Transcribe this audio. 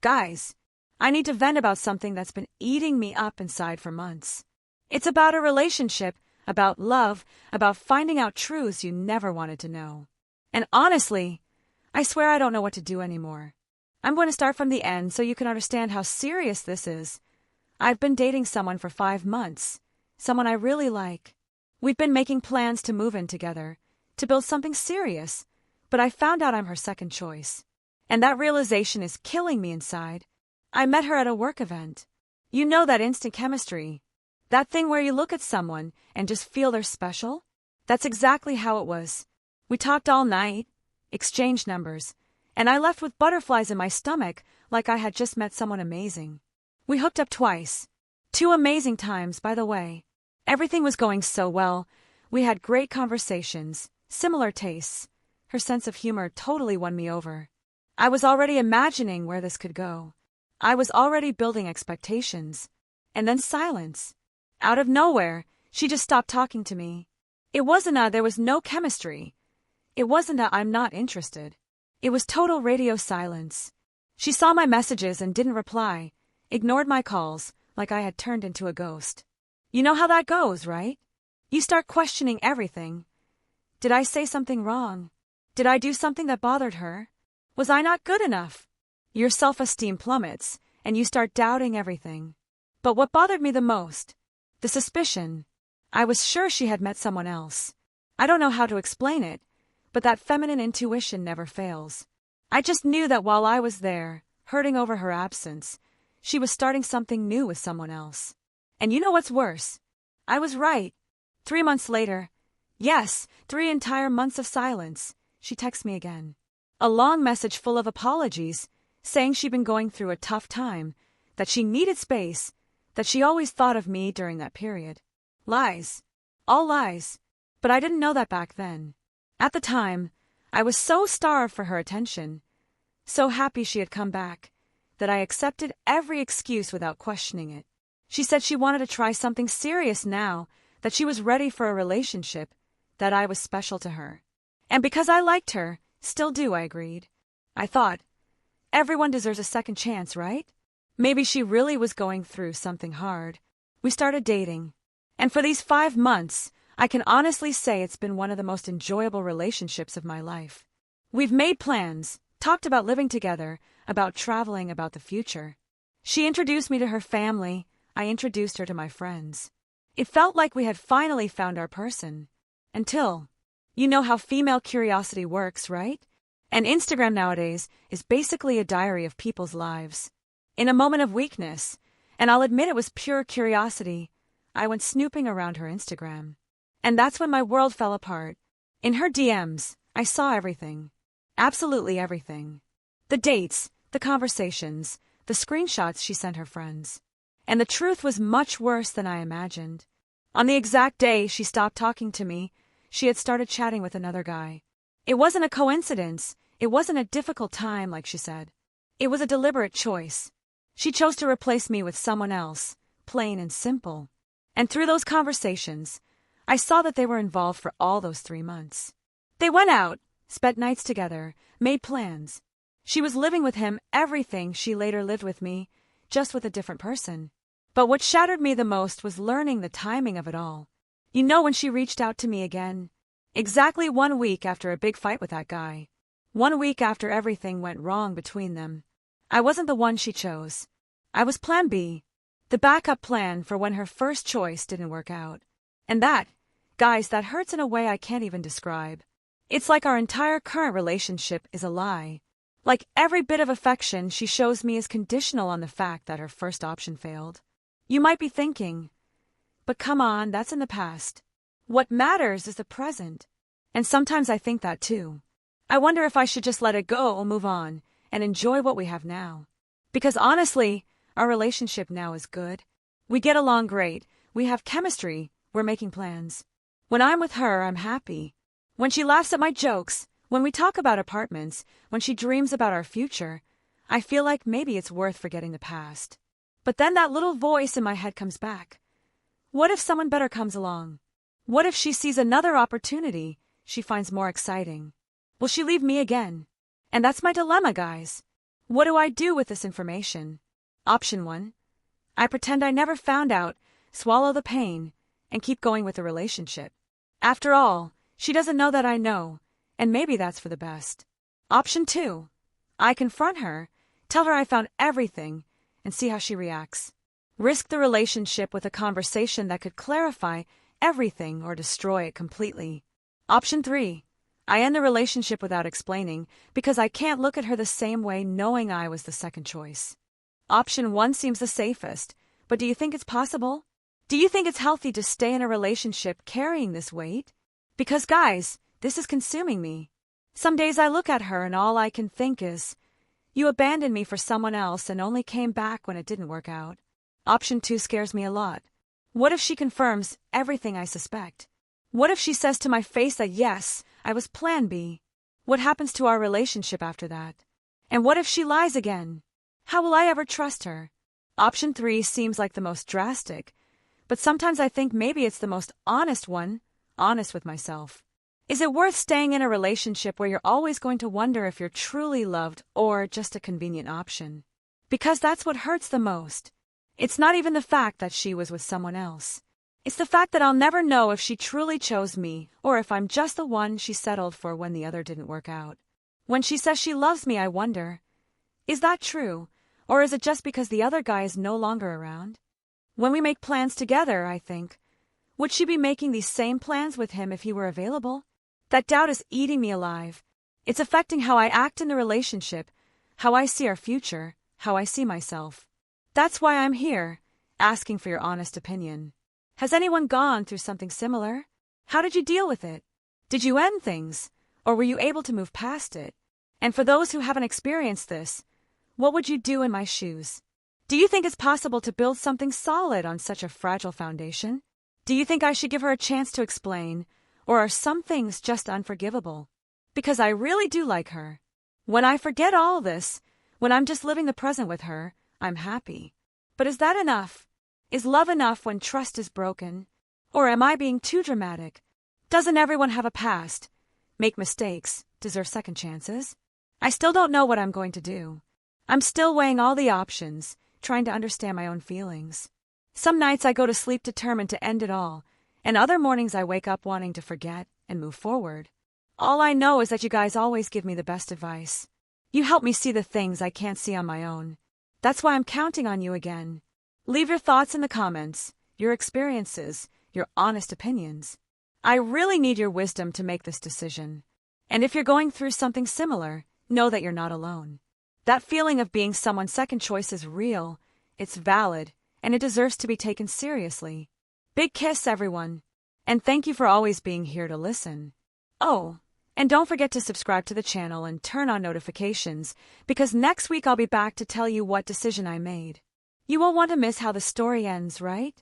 Guys, I need to vent about something that's been eating me up inside for months. It's about a relationship, about love, about finding out truths you never wanted to know. And honestly, I swear I don't know what to do anymore. I'm going to start from the end so you can understand how serious this is. I've been dating someone for 5 months, someone I really like. We've been making plans to move in together, to build something serious, but I found out I'm her second choice. And that realization is killing me inside. I met her at a work event. You know that instant chemistry. That thing where you look at someone and just feel they're special? That's exactly how it was. We talked all night, exchanged numbers, and I left with butterflies in my stomach like I had just met someone amazing. We hooked up twice. 2 amazing times, by the way. Everything was going so well. We had great conversations, similar tastes. Her sense of humor totally won me over. I was already imagining where this could go. I was already building expectations. And then silence. Out of nowhere, she just stopped talking to me. It wasn't there was no chemistry. It wasn't I'm not interested. It was total radio silence. She saw my messages and didn't reply, ignored my calls like I had turned into a ghost. You know how that goes, right? You start questioning everything. Did I say something wrong? Did I do something that bothered her? Was I not good enough? Your self-esteem plummets, and you start doubting everything. But what bothered me the most? The suspicion. I was sure she had met someone else. I don't know how to explain it, but that feminine intuition never fails. I just knew that while I was there, hurting over her absence, she was starting something new with someone else. And you know what's worse? I was right. 3 months later, yes, 3 entire months of silence, she texts me again. A long message full of apologies, saying she'd been going through a tough time, that she needed space, that she always thought of me during that period. Lies. All lies. But I didn't know that back then. At the time, I was so starved for her attention, so happy she had come back, that I accepted every excuse without questioning it. She said she wanted to try something serious now, that she was ready for a relationship, that I was special to her. And because I liked her, still do, I agreed. I thought, everyone deserves a second chance, right? Maybe she really was going through something hard. We started dating. And for these 5 months, I can honestly say it's been one of the most enjoyable relationships of my life. We've made plans, talked about living together, about traveling, about the future. She introduced me to her family. I introduced her to my friends. It felt like we had finally found our person. Until, you know how female curiosity works, right? And Instagram nowadays is basically a diary of people's lives. In a moment of weakness, and I'll admit it was pure curiosity, I went snooping around her Instagram. And that's when my world fell apart. In her DMs, I saw everything. Absolutely everything. The dates, the conversations, the screenshots she sent her friends. And the truth was much worse than I imagined. On the exact day she stopped talking to me, she had started chatting with another guy. It wasn't a coincidence. It wasn't a difficult time, like she said. It was a deliberate choice. She chose to replace me with someone else, plain and simple. And through those conversations, I saw that they were involved for all those 3 months. They went out, spent nights together, made plans. She was living with him everything she later lived with me, just with a different person. But what shattered me the most was learning the timing of it all. You know, when she reached out to me again, exactly 1 week after a big fight with that guy. 1 week after everything went wrong between them. I wasn't the one she chose. I was plan B, the backup plan for when her first choice didn't work out. And that, guys, that hurts in a way I can't even describe. It's like our entire current relationship is a lie. Like every bit of affection she shows me is conditional on the fact that her first option failed. You might be thinking, but come on, that's in the past. What matters is the present. And sometimes I think that too. I wonder if I should just let it go or move on and enjoy what we have now. Because honestly, our relationship now is good. We get along great. We have chemistry. We're making plans. When I'm with her, I'm happy. When she laughs at my jokes, when we talk about apartments, when she dreams about our future, I feel like maybe it's worth forgetting the past. But then that little voice in my head comes back. What if someone better comes along? What if she sees another opportunity she finds more exciting? Will she leave me again? And that's my dilemma, guys. What do I do with this information? Option 1. I pretend I never found out, swallow the pain, and keep going with the relationship. After all, she doesn't know that I know, and maybe that's for the best. Option 2. I confront her, tell her I found everything, and see how she reacts. Risk the relationship with a conversation that could clarify everything or destroy it completely. Option 3. I end the relationship without explaining because I can't look at her the same way knowing I was the second choice. Option 1 seems the safest, but do you think it's possible? Do you think it's healthy to stay in a relationship carrying this weight? Because guys, this is consuming me. Some days I look at her and all I can think is, you abandoned me for someone else and only came back when it didn't work out. Option 2 scares me a lot. What if she confirms everything I suspect? What if she says to my face that yes, I was plan B? What happens to our relationship after that? And what if she lies again? How will I ever trust her? Option 3 seems like the most drastic, but sometimes I think maybe it's the most honest one, honest with myself. Is it worth staying in a relationship where you're always going to wonder if you're truly loved or just a convenient option? Because that's what hurts the most. It's not even the fact that she was with someone else. It's the fact that I'll never know if she truly chose me or if I'm just the one she settled for when the other didn't work out. When she says she loves me, I wonder, is that true, or is it just because the other guy is no longer around? When we make plans together, I think, would she be making these same plans with him if he were available? That doubt is eating me alive. It's affecting how I act in the relationship, how I see our future, how I see myself. That's why I'm here, asking for your honest opinion. Has anyone gone through something similar? How did you deal with it? Did you end things, or were you able to move past it? And for those who haven't experienced this, what would you do in my shoes? Do you think it's possible to build something solid on such a fragile foundation? Do you think I should give her a chance to explain, or are some things just unforgivable? Because I really do like her. When I forget all this, when I'm just living the present with her, I'm happy. But is that enough? Is love enough when trust is broken? Or am I being too dramatic? Doesn't everyone have a past, make mistakes, deserve second chances? I still don't know what I'm going to do. I'm still weighing all the options, trying to understand my own feelings. Some nights I go to sleep determined to end it all, and other mornings I wake up wanting to forget and move forward. All I know is that you guys always give me the best advice. You help me see the things I can't see on my own. That's why I'm counting on you again. Leave your thoughts in the comments, your experiences, your honest opinions. I really need your wisdom to make this decision. And if you're going through something similar, know that you're not alone. That feeling of being someone's second choice is real, it's valid, and it deserves to be taken seriously. Big kiss, everyone. And thank you for always being here to listen. Oh, and don't forget to subscribe to the channel and turn on notifications, because next week I'll be back to tell you what decision I made. You won't want to miss how the story ends, right?